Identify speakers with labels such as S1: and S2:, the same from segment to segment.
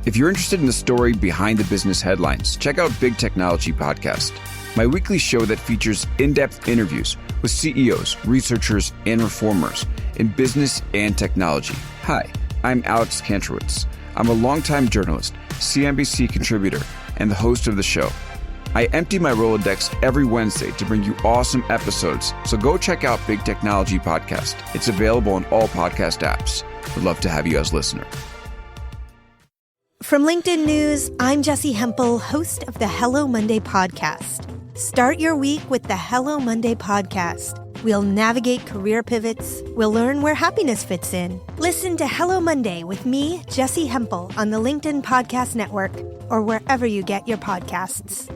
S1: If you're interested in the story behind the business headlines, check out Big Technology Podcast, my weekly show that features in-depth interviews with CEOs, researchers, and reformers in business and technology. Hi, I'm Alex Kantrowitz. I'm a longtime journalist, CNBC contributor, and the host of the show. I empty my Rolodex every Wednesday to bring you awesome episodes, so go check out Big Technology Podcast. It's available on all podcast apps. Would love to have you as a listener.
S2: From LinkedIn News, I'm Jessie Hempel, host of the Hello Monday podcast. Start your week with the Hello Monday podcast. We'll navigate career pivots. We'll learn where happiness fits in. Listen to Hello Monday with me, Jessie Hempel, on the LinkedIn Podcast Network or wherever you get your podcasts.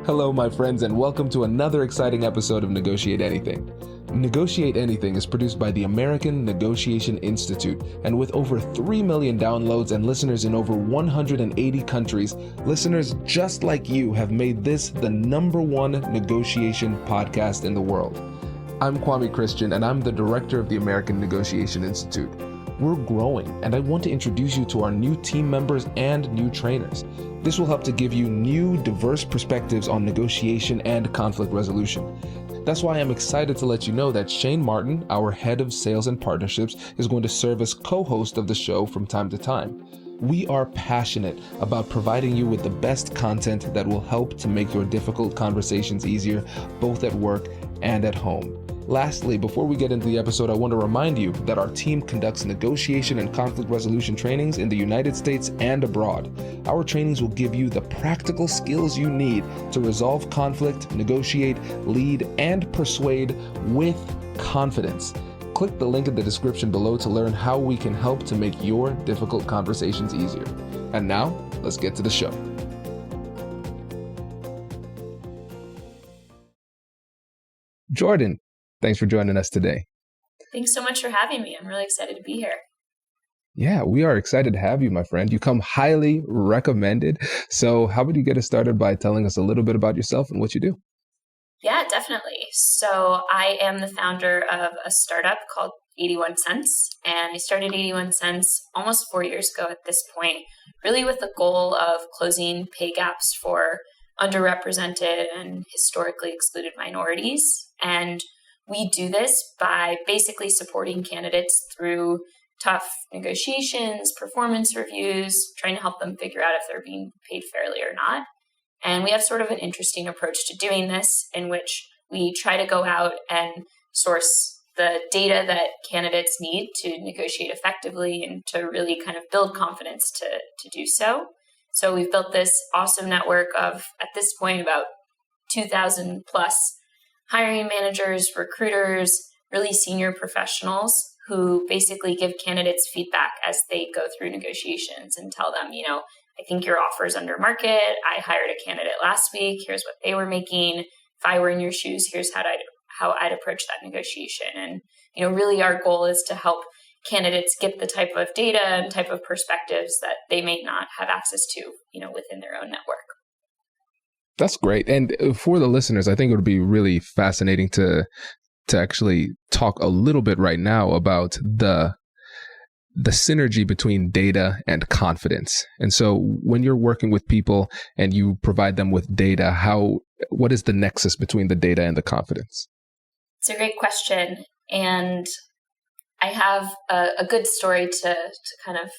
S3: Hello, my friends, and welcome to another exciting episode of Negotiate Anything. Negotiate Anything is produced by the American Negotiation Institute, and with over 3 million downloads and listeners in over 180 countries, listeners just like you have made this the #1 negotiation podcast in the world. I'm Kwame Christian, and I'm the director of the American Negotiation Institute. We're growing, and I want to introduce you to our new team members and new trainers. This will help to give you new, diverse perspectives on negotiation and conflict resolution. That's why I'm excited to let you know that Shane Martin, our head of sales and partnerships, is going to serve as co-host of the show from time to time. We are passionate about providing you with the best content that will help to make your difficult conversations easier, both at work and at home. Lastly, before we get into the episode, I want to remind you that our team conducts negotiation and conflict resolution trainings in the United States and abroad. Our trainings will give you the practical skills you need to resolve conflict, negotiate, lead, and persuade with confidence. Click the link in the description below to learn how we can help to make your difficult conversations easier. And now, let's get to the show. Jordan, thanks for joining us today.
S4: Thanks so much for having me. I'm really excited to be here.
S3: Yeah, we are excited to have you, my friend. You come highly recommended. So how would you get us started by telling us a little bit about yourself and what you do?
S4: Yeah, definitely. So I am the founder of a startup called 81 Cents. And I started 81 Cents almost 4 years ago at this point, really with the goal of closing pay gaps for underrepresented and historically excluded minorities. And we do this by basically supporting candidates through tough negotiations, performance reviews, trying to help them figure out if they're being paid fairly or not. And we have sort of an interesting approach to doing this in which we try to go out and source the data that candidates need to negotiate effectively and to really kind of build confidence to do so. So we've built this awesome network of, at this point, about 2,000 plus hiring managers, recruiters, really senior professionals who basically give candidates feedback as they go through negotiations and tell them, I think your offer is under market. I hired a candidate last week. Here's what they were making. If I were in your shoes, here's how I'd approach that negotiation. And, really our goal is to help candidates get the type of data and type of perspectives that they may not have access to, within their own network.
S3: That's great. And for the listeners, I think it would be really fascinating to actually talk a little bit right now about the synergy between data and confidence. And so when you're working with people and you provide them with data, what is the nexus between the data and the confidence?
S4: It's a great question. And I have a good story to kind of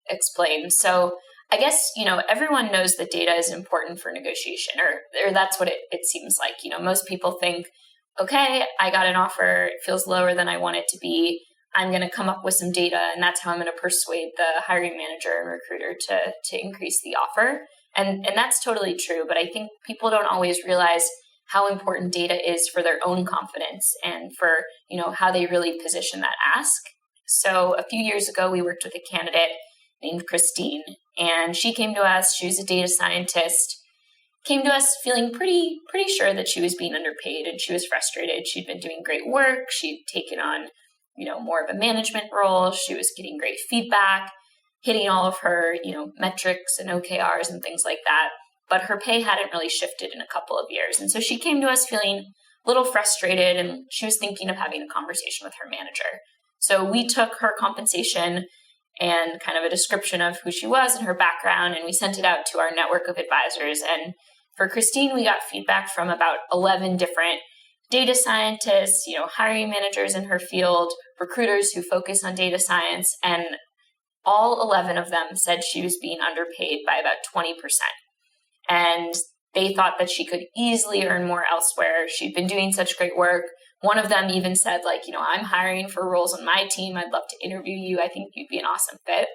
S4: explain. So I guess, everyone knows that data is important for negotiation, or that's what it seems like. Most people think, okay, I got an offer, it feels lower than I want it to be. I'm going to come up with some data, and that's how I'm going to persuade the hiring manager and recruiter to increase the offer. And that's totally true. But I think people don't always realize how important data is for their own confidence and for, how they really position that ask. So a few years ago, we worked with a candidate named Christine, and she came to us. She was a data scientist, came to us feeling pretty sure that she was being underpaid, and she was frustrated. She'd been doing great work. She'd taken on, more of a management role. She was getting great feedback, hitting all of her, metrics and OKRs and things like that. But her pay hadn't really shifted in a couple of years. And so she came to us feeling a little frustrated, and she was thinking of having a conversation with her manager. So we took her compensation and kind of a description of who she was and her background, and we sent it out to our network of advisors. And for Christine, we got feedback from about 11 different data scientists, hiring managers in her field, recruiters who focus on data science, and all 11 of them said she was being underpaid by about 20%. And they thought that she could easily earn more elsewhere. She'd been doing such great work. One of them even said, I'm hiring for roles on my team. I'd love to interview you. I think you'd be an awesome fit.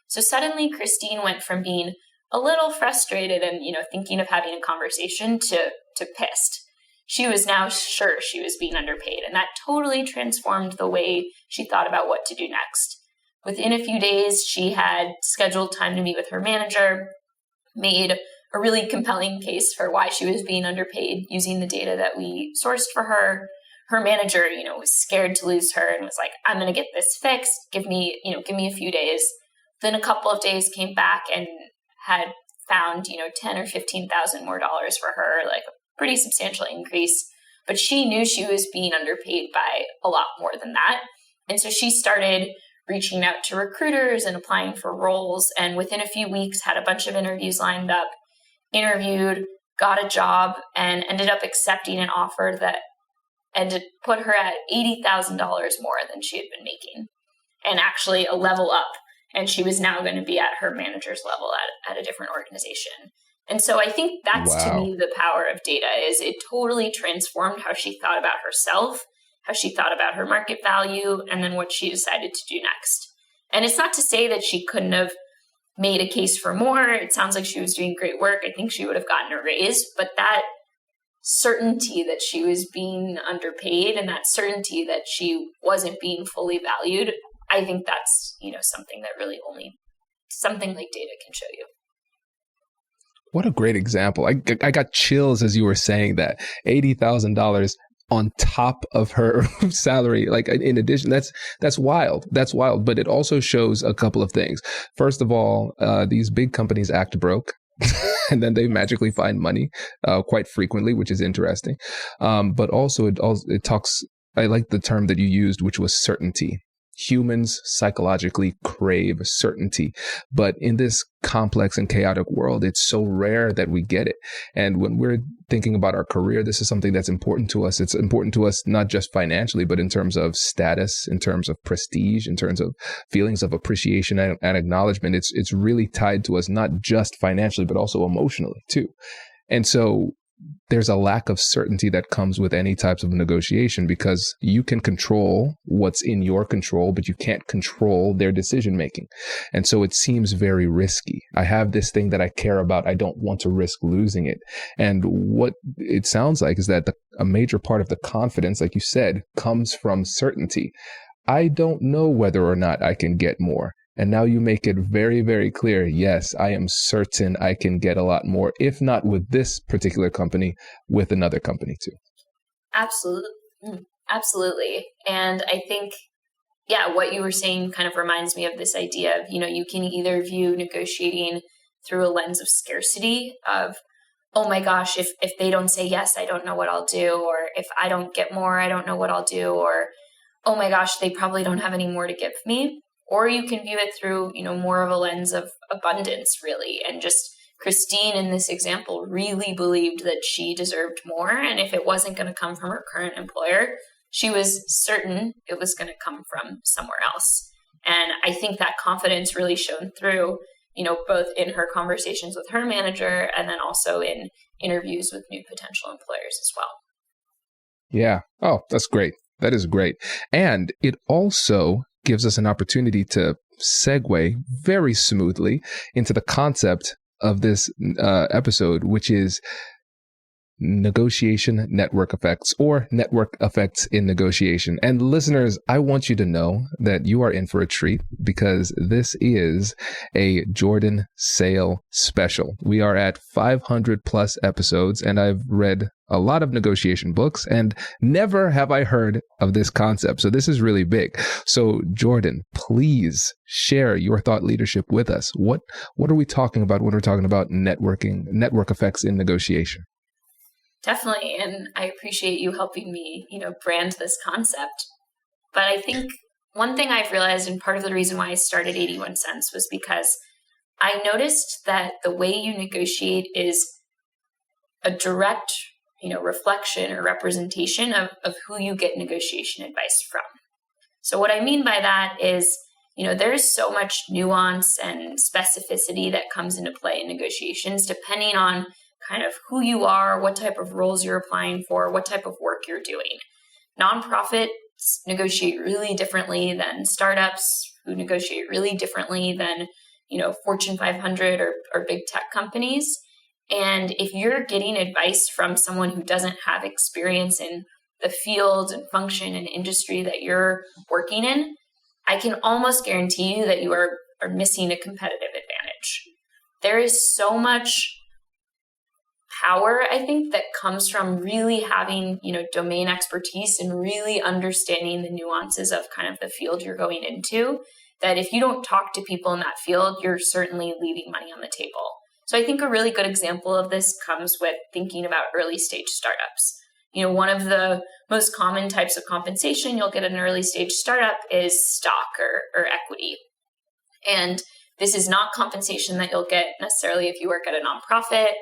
S4: So suddenly Christine went from being a little frustrated and, thinking of having a conversation to pissed. She was now sure she was being underpaid, and that totally transformed the way she thought about what to do next. Within a few days, she had scheduled time to meet with her manager, made a really compelling case for why she was being underpaid using the data that we sourced for her. Her manager, was scared to lose her and was like, I'm going to get this fixed. Give me a few days. Then a couple of days came back and had found, 10 or 15,000 more dollars for her, like a pretty substantial increase. But she knew she was being underpaid by a lot more than that. And so she started reaching out to recruiters and applying for roles. And within a few weeks, had a bunch of interviews lined up, interviewed, got a job, and ended up accepting an offer that put her at $80,000 more than she had been making, and actually a level up. And she was now going to be at her manager's level at a different organization. And so I think that's to me the power of data is it totally transformed how she thought about herself, how she thought about her market value, and then what she decided to do next. And it's not to say that she couldn't have made a case for more. It sounds like she was doing great work. I think she would have gotten a raise, but that certainty that she was being underpaid and that certainty that she wasn't being fully valued, I think that's, something that really only something like data can show you.
S3: What a great example. I got chills as you were saying that. $80,000 on top of her salary. In addition, that's wild. That's wild. But it also shows a couple of things. First of all, these big companies act broke. And then they magically find money quite frequently, which is interesting. But also it talks, I like the term that you used, which was certainty. Humans psychologically crave certainty, but in this complex and chaotic world, it's so rare that we get it. And when we're thinking about our career, this is something that's important to us. It's important to us, not just financially, but in terms of status, in terms of prestige, in terms of feelings of appreciation and acknowledgement. It's really tied to us, not just financially, but also emotionally too. And so there's a lack of certainty that comes with any types of negotiation because you can control what's in your control, but you can't control their decision making. And so it seems very risky. I have this thing that I care about. I don't want to risk losing it. And what it sounds like is that a major part of the confidence, like you said, comes from certainty. I don't know whether or not I can get more. And now you make it very, very clear. Yes, I am certain I can get a lot more, if not with this particular company, with another company too.
S4: Absolutely. Absolutely. And I think, what you were saying kind of reminds me of this idea of, you can either view negotiating through a lens of scarcity of, oh my gosh, if they don't say yes, I don't know what I'll do. Or if I don't get more, I don't know what I'll do. Or, oh my gosh, they probably don't have any more to give me. Or you can view it through, more of a lens of abundance, really. And just Christine, in this example, really believed that she deserved more. And if it wasn't going to come from her current employer, she was certain it was going to come from somewhere else. And I think that confidence really shone through, both in her conversations with her manager and then also in interviews with new potential employers as well.
S3: Yeah. Oh, that's great. That is great. And it also gives us an opportunity to segue very smoothly into the concept of this episode, which is negotiation network effects, or network effects in negotiation. And listeners, I want you to know that you are in for a treat because this is a Jordan Sale special. We are at 500 plus episodes, and I've read a lot of negotiation books and never have I heard of this concept. So this is really big. So Jordan, please share your thought leadership with us. What are we talking about when we're talking about network effects in negotiation?
S4: Definitely. And I appreciate you helping me, brand this concept. But I think one thing I've realized, and part of the reason why I started 81 Cents was because I noticed that the way you negotiate is a direct, reflection or representation of who you get negotiation advice from. So what I mean by that is, there's so much nuance and specificity that comes into play in negotiations, depending on kind of who you are, what type of roles you're applying for, what type of work you're doing. Nonprofits negotiate really differently than startups, who negotiate really differently than, Fortune 500 or big tech companies. And if you're getting advice from someone who doesn't have experience in the field and function and industry that you're working in, I can almost guarantee you that you are missing a competitive advantage. There is so much power, I think, that comes from really having, domain expertise and really understanding the nuances of kind of the field you're going into, that if you don't talk to people in that field, you're certainly leaving money on the table. So I think a really good example of this comes with thinking about early stage startups. One of the most common types of compensation you'll get in an early stage startup is stock or equity. And this is not compensation that you'll get necessarily if you work at a nonprofit.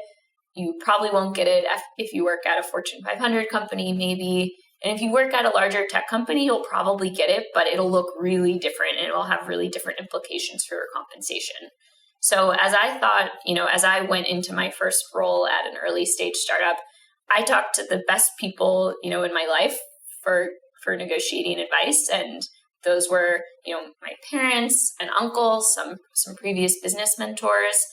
S4: You probably won't get it if you work at a Fortune 500 company, maybe. And if you work at a larger tech company, you'll probably get it, but it'll look really different and it will have really different implications for your compensation. So as I thought, as I went into my first role at an early stage startup, I talked to the best people, in my life for negotiating advice. And those were, my parents, an uncle, some previous business mentors.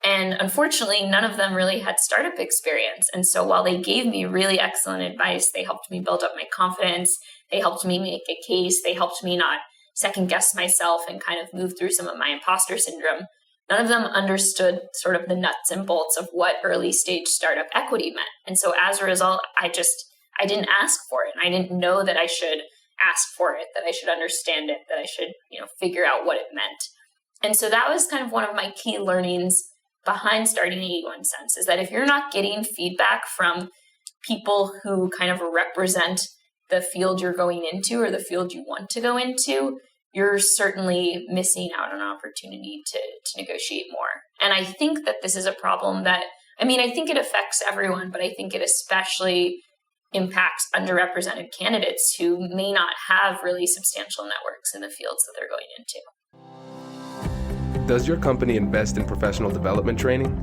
S4: And unfortunately, none of them really had startup experience. And so while they gave me really excellent advice, they helped me build up my confidence. They helped me make a case. They helped me not second guess myself and kind of move through some of my imposter syndrome. None of them understood sort of the nuts and bolts of what early stage startup equity meant. And so as a result, I didn't ask for it. And I didn't know that I should ask for it, that I should understand it, that I should, figure out what it meant. And so that was kind of one of my key learnings behind starting 81 Cents, is that if you're not getting feedback from people who kind of represent the field you're going into or the field you want to go into, you're certainly missing out on an opportunity to negotiate more. And I think that this is a problem that, I think it affects everyone, but I think it especially impacts underrepresented candidates who may not have really substantial networks in the fields that they're going into.
S3: Does your company invest in professional development training?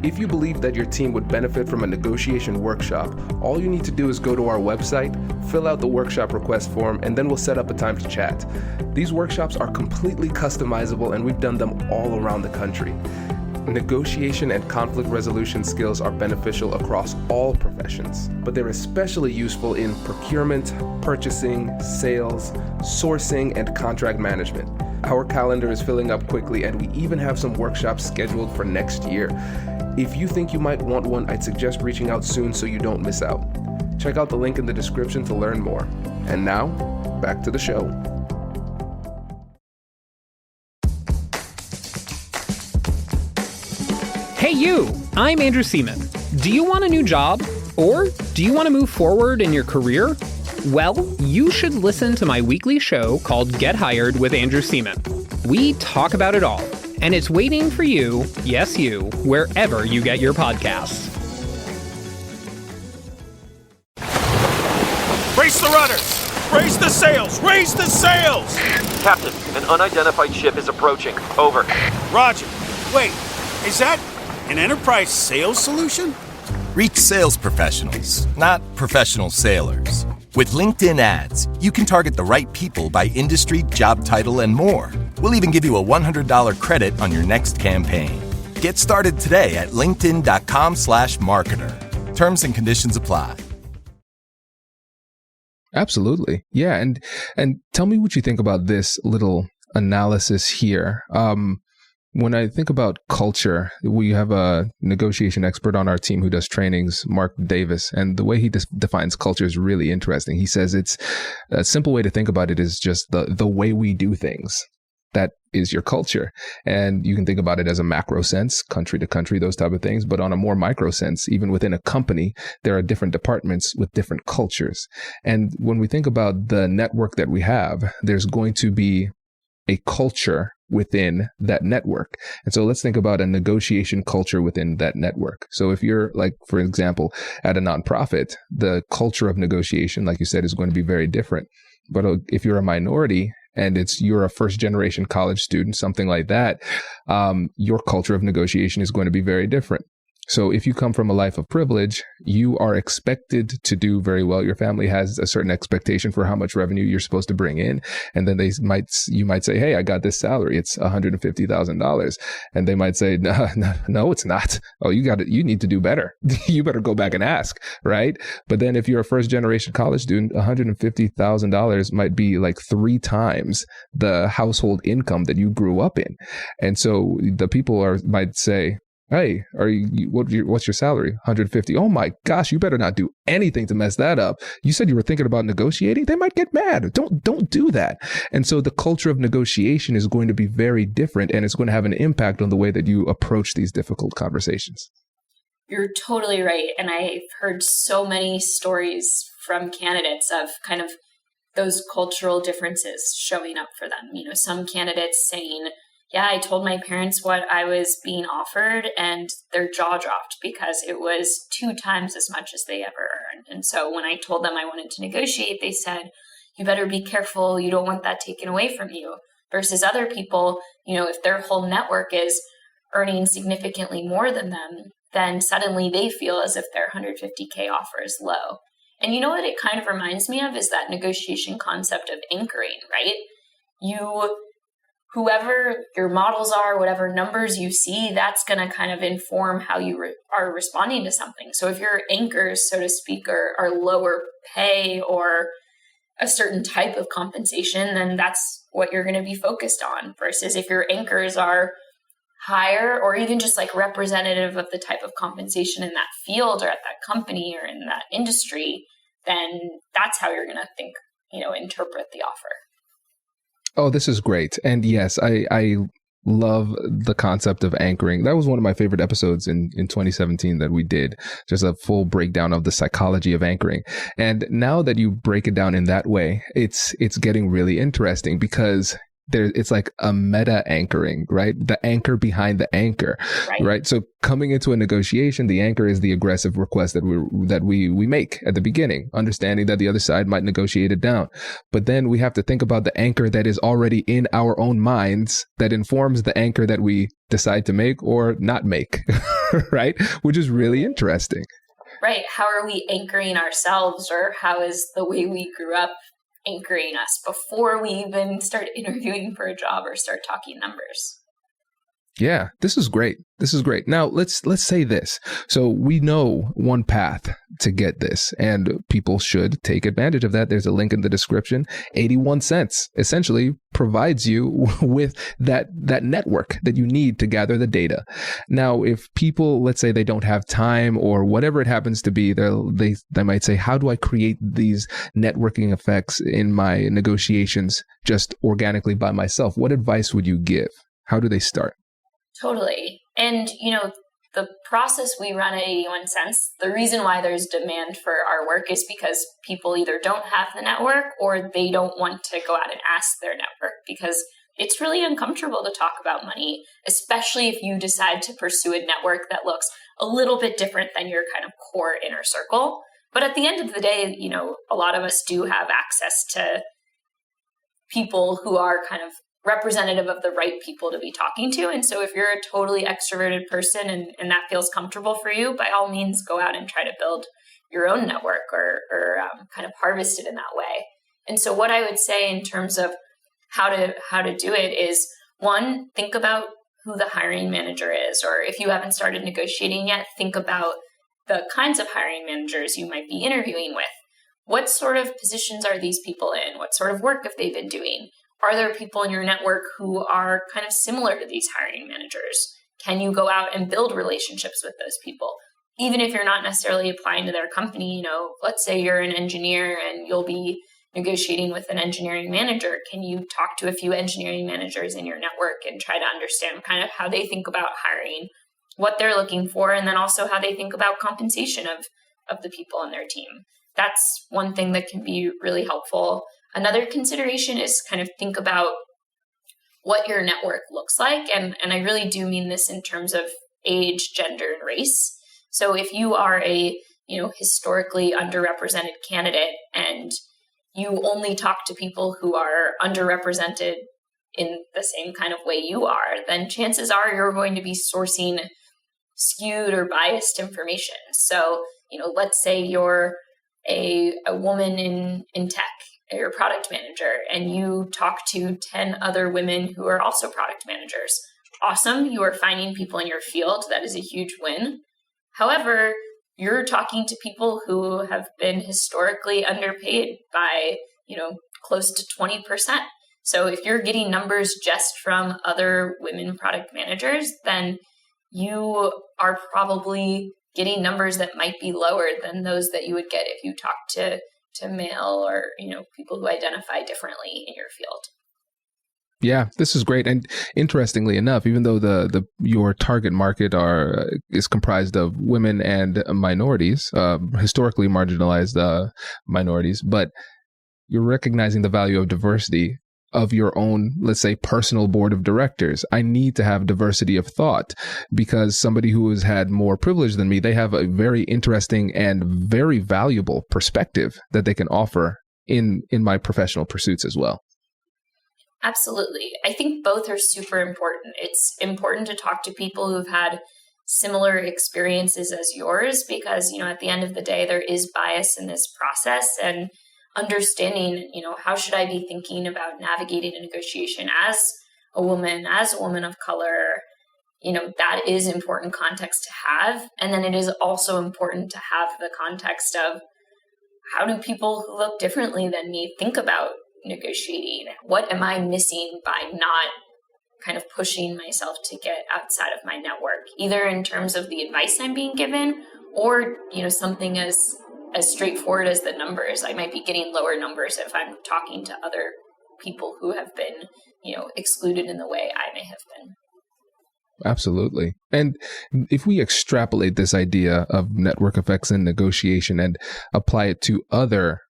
S3: If you believe that your team would benefit from a negotiation workshop, all you need to do is go to our website, fill out the workshop request form, and then we'll set up a time to chat. These workshops are completely customizable, and we've done them all around the country. Negotiation and conflict resolution skills are beneficial across all professions, but they're especially useful in procurement, purchasing, sales, sourcing, and contract management. Our calendar is filling up quickly, and we even have some workshops scheduled for next year. If you think you might want one, I'd suggest reaching out soon so you don't miss out. Check out the link in the description to learn more. And now, back to the show.
S5: Hey you, I'm Andrew Seaman. Do you want a new job? Or do you want to move forward in your career? Well, you should listen to my weekly show called Get Hired with Andrew Seaman. We talk about it all, and it's waiting for you, yes you, wherever you get your podcasts.
S6: Brace the rudders! Raise the sails! Raise the sails!
S7: Captain, an unidentified ship is approaching. Over.
S6: Roger. Wait, is that an enterprise sales solution?
S8: Reach sales professionals, not professional sailors. With LinkedIn ads, you can target the right people by industry, job title, and more. We'll even give you a $100 credit on your next campaign. Get started today at linkedin.com/marketer. Terms and conditions apply.
S3: Absolutely. Yeah. And tell me what you think about this little analysis here. When I think about culture, we have a negotiation expert on our team who does trainings, Mark Davis, and the way he defines culture is really interesting. He says it's a simple way to think about it is just the way we do things. that is your culture. And you can think about it as a macro sense, country to country, those type of things. But on a more micro sense, even within a company, there are different departments with different cultures. And when we think about the network that we have, there's going to be a culture within that network. And so let's think about a negotiation culture within that network. So if you're, like, for example, at a nonprofit, the culture of negotiation, like you said, is going to be very different. But if you're a minority and you're a first generation college student, something like that, your culture of negotiation is going to be very different. So if you come from a life of privilege, you are expected to do very well. Your family has a certain expectation for how much revenue you're supposed to bring in. And then you might say, hey, I got this salary. It's $150,000. And they might say, no, it's not. Oh, you need to do better. You better go back and ask, right? But then if you're a first generation college student, $150,000 might be like 3 times the household income that you grew up in. And so the people might say, hey, what's your salary? 150. Oh my gosh, you better not do anything to mess that up. You said you were thinking about negotiating. They might get mad. Don't do that. And so the culture of negotiation is going to be very different, and it's going to have an impact on the way that you approach these difficult conversations.
S4: You're totally right. And I've heard so many stories from candidates of kind of those cultural differences showing up for them. You know, some candidates saying, yeah, I told my parents what I was being offered, and their jaw dropped because it was 2 times as much as they ever earned. And so when I told them I wanted to negotiate, they said, you better be careful. You don't want that taken away from you. Versus other people, you know, if their whole network is earning significantly more than them, then suddenly they feel as if their $150K offer is low. And you know what it kind of reminds me of is that negotiation concept of anchoring, right? Whoever your models are, whatever numbers you see, that's going to kind of inform how you are responding to something. So if your anchors, so to speak, are lower pay or a certain type of compensation, then that's what you're going to be focused on. Versus if your anchors are higher or even just like representative of the type of compensation in that field or at that company or in that industry, then that's how you're going to think, interpret the offer.
S3: Oh, this is great. And yes, I love the concept of anchoring. That was one of my favorite episodes in 2017 that we did, just a full breakdown of the psychology of anchoring. And now that you break it down in that way, it's getting really interesting because it's like a meta anchoring, right? The anchor behind the anchor, right? So coming into a negotiation, the anchor is the aggressive request that we make at the beginning, understanding that the other side might negotiate it down. But then we have to think about the anchor that is already in our own minds that informs the anchor that we decide to make or not make, right? Which is really interesting.
S4: Right. How are we anchoring ourselves, or how is the way we grew up anchoring us before we even start interviewing for a job or start talking numbers?
S3: Yeah, this is great. This is great. Now, let's say this. So we know one path to get this, and people should take advantage of that. There's a link in the description. 81 cents essentially provides you with that network that you need to gather the data. Now, if people, let's say they don't have time or whatever it happens to be, they might say, how do I create these networking effects in my negotiations just organically by myself? What advice would you give? How do they start?
S4: Totally. And, the process we run at 81 cents, the reason why there's demand for our work is because people either don't have the network or they don't want to go out and ask their network, because it's really uncomfortable to talk about money, especially if you decide to pursue a network that looks a little bit different than your kind of core inner circle. But at the end of the day, a lot of us do have access to people who are kind of representative of the right people to be talking to. And so if you're a totally extroverted person and that feels comfortable for you, by all means, go out and try to build your own network or kind of harvest it in that way. And so what I would say in terms of how to do it is, one, think about who the hiring manager is, or if you haven't started negotiating yet, think about the kinds of hiring managers you might be interviewing with. What sort of positions are these people in? What sort of work have they been doing? Are there people in your network who are kind of similar to these hiring managers? Can you go out and build relationships with those people? Even if you're not necessarily applying to their company, let's say you're an engineer and you'll be negotiating with an engineering manager, can you talk to a few engineering managers in your network and try to understand kind of how they think about hiring, what they're looking for, and then also how they think about compensation of the people on their team. That's one thing that can be really helpful. Another consideration is kind of think about what your network looks like. And I really do mean this in terms of age, gender, and race. So if you are a, historically underrepresented candidate and you only talk to people who are underrepresented in the same kind of way you are, then chances are you're going to be sourcing skewed or biased information. So, let's say you're a woman in tech, you're a product manager, and you talk to 10 other women who are also product managers. Awesome. You are finding people in your field. That is a huge win. However, you're talking to people who have been historically underpaid by, close to 20%. So if you're getting numbers just from other women product managers, then you are probably getting numbers that might be lower than those that you would get if you talk to male or, people who identify differently in your field.
S3: Yeah, this is great. And interestingly enough, even though your target market is comprised of women and minorities, historically marginalized minorities, but you're recognizing the value of diversity of your own, let's say, personal board of directors. I need to have diversity of thought because somebody who has had more privilege than me, they have a very interesting and very valuable perspective that they can offer in my professional pursuits as well.
S4: Absolutely. I think both are super important. It's important to talk to people who've had similar experiences as yours because, at the end of the day, there is bias in this process, and understanding, how should I be thinking about navigating a negotiation as a woman of color, that is important context to have. And then it is also important to have the context of how do people who look differently than me think about negotiating? What am I missing by not kind of pushing myself to get outside of my network, either in terms of the advice I'm being given or, something as straightforward as the numbers. I might be getting lower numbers if I'm talking to other people who have been, excluded in the way I may have been.
S3: Absolutely. And if we extrapolate this idea of network effects in negotiation and apply it to other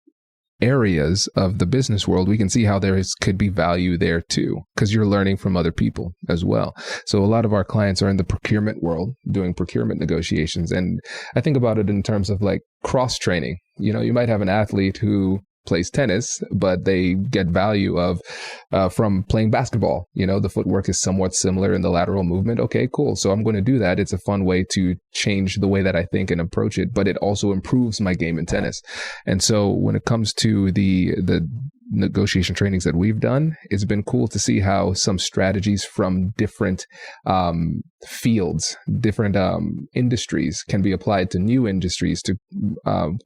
S3: areas of the business world, we can see how could be value there too, because you're learning from other people as well. So a lot of our clients are in the procurement world doing procurement negotiations. And I think about it in terms of like cross training. You might have an athlete who plays tennis, but they get value from playing basketball. The footwork is somewhat similar in the lateral movement. Okay, cool. So I'm going to do that. It's a fun way to change the way that I think and approach it, but it also improves my game in tennis. And so when it comes to the negotiation trainings that we've done, it's been cool to see how some strategies from different fields, different industries can be applied to new industries to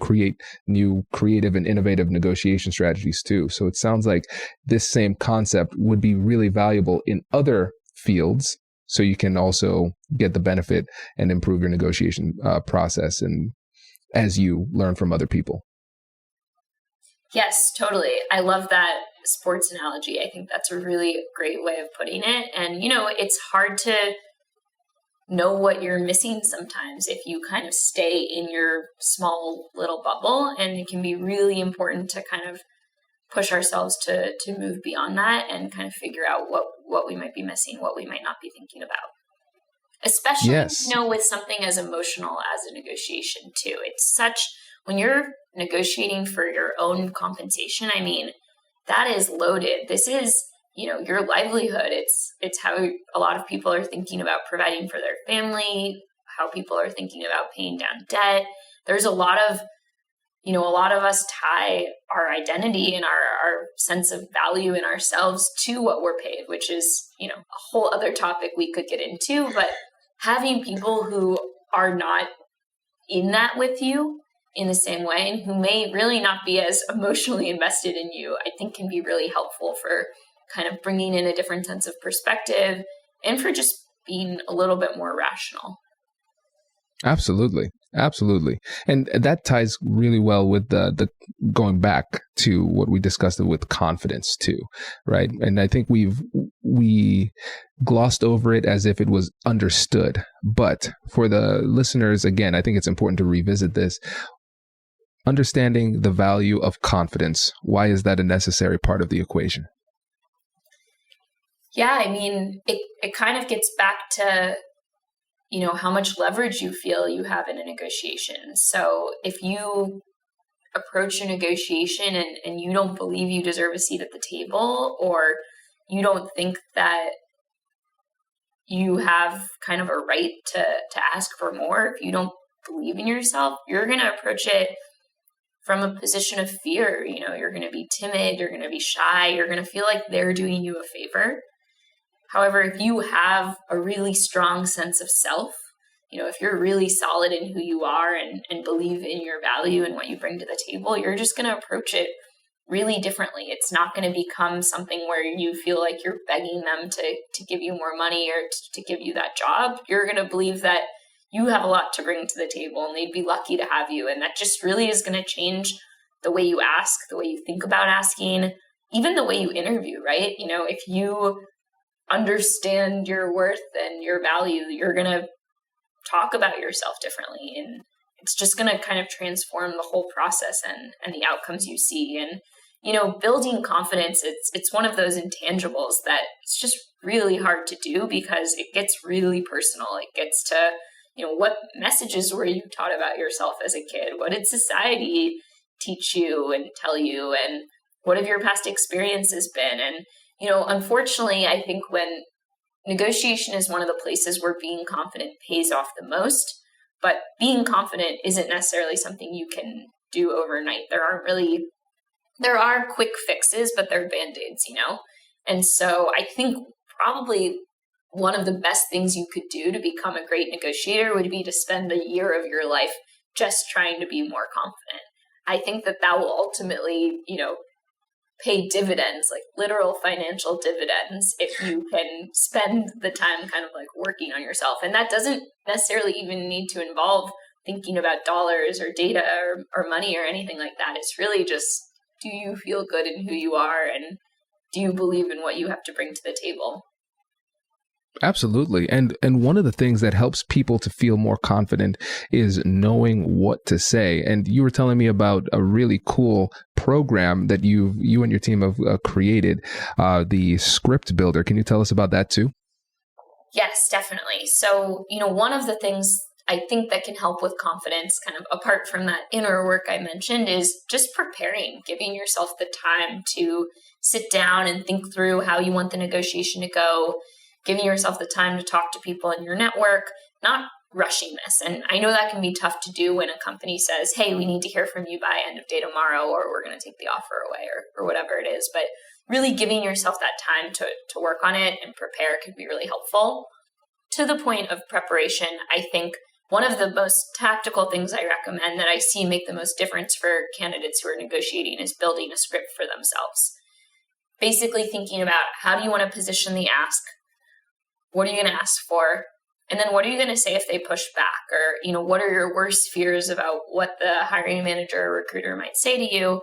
S3: create new creative and innovative negotiation strategies too. So it sounds like this same concept would be really valuable in other fields, so you can also get the benefit and improve your negotiation process and as you learn from other people.
S4: Yes, totally. I love that sports analogy. I think that's a really great way of putting it. And, it's hard to know what you're missing sometimes if you kind of stay in your small little bubble. And it can be really important to kind of push ourselves to move beyond that and kind of figure out what we might be missing, what we might not be thinking about. Especially, with something as emotional as a negotiation too. When you're negotiating for your own compensation, that is loaded. This is, your livelihood. It's how a lot of people are thinking about providing for their family, how people are thinking about paying down debt. There's a lot of us tie our identity and our sense of value in ourselves to what we're paid, which is, a whole other topic we could get into. But having people who are not in that with you in the same way and who may really not be as emotionally invested in you, I think can be really helpful for kind of bringing in a different sense of perspective and for just being a little bit more rational.
S3: Absolutely. Absolutely. And that ties really well with the going back to what we discussed with confidence too, right? And I think we glossed over it as if it was understood. But for the listeners, again, I think it's important to revisit this. Understanding the value of confidence. Why is that a necessary part of the equation?
S4: Yeah, I mean, it kind of gets back to, how much leverage you feel you have in a negotiation. So if you approach a negotiation and you don't believe you deserve a seat at the table, or you don't think that you have kind of a right to ask for more, if you don't believe in yourself, you're going to approach it from a position of fear. You're going to be timid, you're going to be shy, you're going to feel like they're doing you a favor. However, if you have a really strong sense of self, if you're really solid in who you are and believe in your value and what you bring to the table, you're just going to approach it really differently. It's not going to become something where you feel like you're begging them to give you more money or to give you that job. You're going to believe that you have a lot to bring to the table and they'd be lucky to have you. And that just really is going to change the way you ask, the way you think about asking, even the way you interview, right? If you understand your worth and your value, you're going to talk about yourself differently. And it's just going to kind of transform the whole process and the outcomes you see. And, building confidence, it's one of those intangibles that it's just really hard to do because it gets really personal. It gets to, what messages were you taught about yourself as a kid? What did society teach you and tell you? And what have your past experiences been? And, unfortunately, I think when negotiation is one of the places where being confident pays off the most, but being confident isn't necessarily something you can do overnight. There are quick fixes, but they're Band-Aids, And so I think probably one of the best things you could do to become a great negotiator would be to spend a year of your life just trying to be more confident. I think that will ultimately, pay dividends, like literal financial dividends, if you can spend the time kind of like working on yourself. And that doesn't necessarily even need to involve thinking about dollars or data or money or anything like that. It's really just, do you feel good in who you are? And do you believe in what you have to bring to the table?
S3: Absolutely. And one of the things that helps people to feel more confident is knowing what to say. And you were telling me about a really cool program that you and your team have created, the Script Builder. Can you tell us about that too?
S4: Yes, definitely. So, one of the things I think that can help with confidence, kind of apart from that inner work I mentioned, is just preparing, giving yourself the time to sit down and think through how you want the negotiation to go, giving yourself the time to talk to people in your network, not rushing this. And I know that can be tough to do when a company says, hey, we need to hear from you by end of day tomorrow, or we're going to take the offer away, or whatever it is. But really giving yourself that time to work on it and prepare could be really helpful. To the point of preparation, I think one of the most tactical things I recommend that I see make the most difference for candidates who are negotiating is building a script for themselves. Basically thinking about, how do you want to position the ask? What are you going to ask for? And then what are you going to say if they push back? Or, what are your worst fears about what the hiring manager or recruiter might say to you?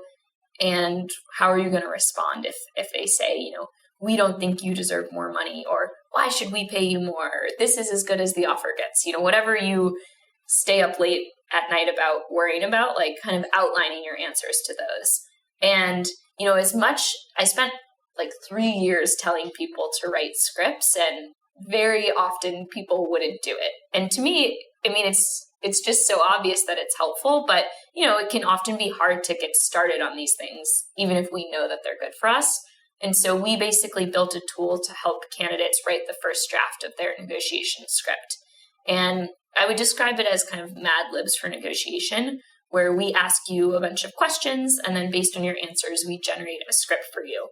S4: And how are you going to respond if they say, we don't think you deserve more money, or why should we pay you more? Or, this is as good as the offer gets. Whatever you stay up late at night about worrying about, like kind of outlining your answers to those. And, as much, I spent like 3 years telling people to write scripts, and very often people wouldn't do it. And to me, I mean, it's just so obvious that it's helpful, but it can often be hard to get started on these things, even if we know that they're good for us. And so we basically built a tool to help candidates write the first draft of their negotiation script. And I would describe it as kind of Mad Libs for negotiation, where we ask you a bunch of questions, and then based on your answers, we generate a script for you.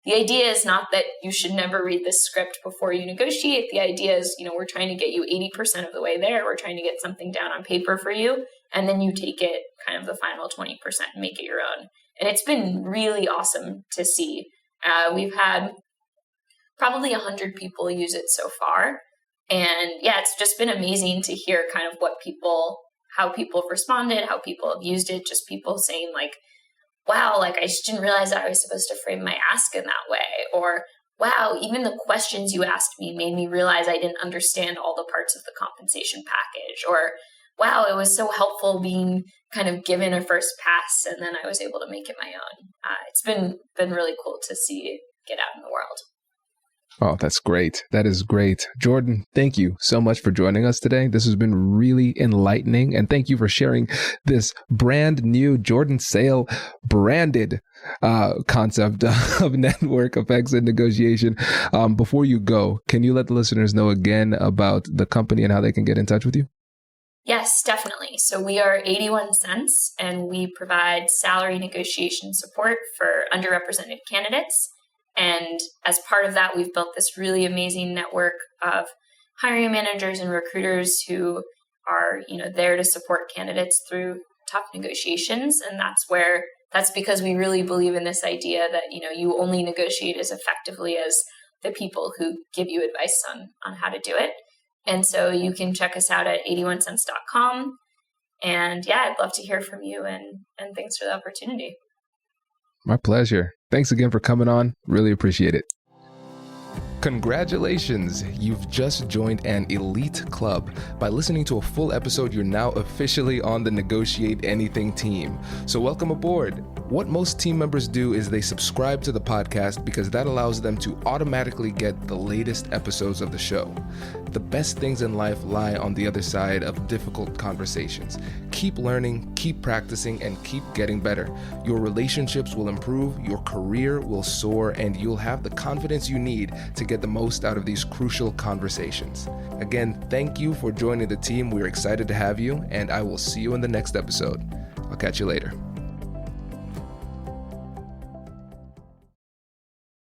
S4: The idea is not that you should never read this script before you negotiate. The idea is, we're trying to get you 80% of the way there. We're trying to get something down on paper for you. And then you take it kind of the final 20% and make it your own. And it's been really awesome to see. We've had probably 100 people use it so far. And yeah, it's just been amazing to hear kind of how people have responded, how people have used it, just people saying like, wow, like I just didn't realize that I was supposed to frame my ask in that way. Or, wow, even the questions you asked me made me realize I didn't understand all the parts of the compensation package. Or, wow, it was so helpful being kind of given a first pass and then I was able to make it my own. It's been really cool to see it get out in the world.
S3: Oh, that's great. That is great. Jordan, thank you so much for joining us today. This has been really enlightening. And thank you for sharing this brand new Jordan Sale branded concept of network effects and negotiation. Before you go, can you let the listeners know again about the company and how they can get in touch with you?
S4: Yes, definitely. So we are 81 Cents and we provide salary negotiation support for underrepresented candidates. And as part of that, we've built this really amazing network of hiring managers and recruiters who are, there to support candidates through tough negotiations. And that's because we really believe in this idea that, you only negotiate as effectively as the people who give you advice on how to do it. And so you can check us out at 81cents.com. And yeah, I'd love to hear from you and thanks for the opportunity.
S3: My pleasure. Thanks again for coming on. Really appreciate it. Congratulations! You've just joined an elite club. By listening to a full episode, you're now officially on the Negotiate Anything team. So welcome aboard. What most team members do is they subscribe to the podcast because that allows them to automatically get the latest episodes of the show. The best things in life lie on the other side of difficult conversations. Keep learning, keep practicing, and keep getting better. Your relationships will improve, your career will soar, and you'll have the confidence you need to get the most out of these crucial conversations. Again, thank you for joining the team. We're excited to have you, and I will see you in the next episode. I'll catch you later.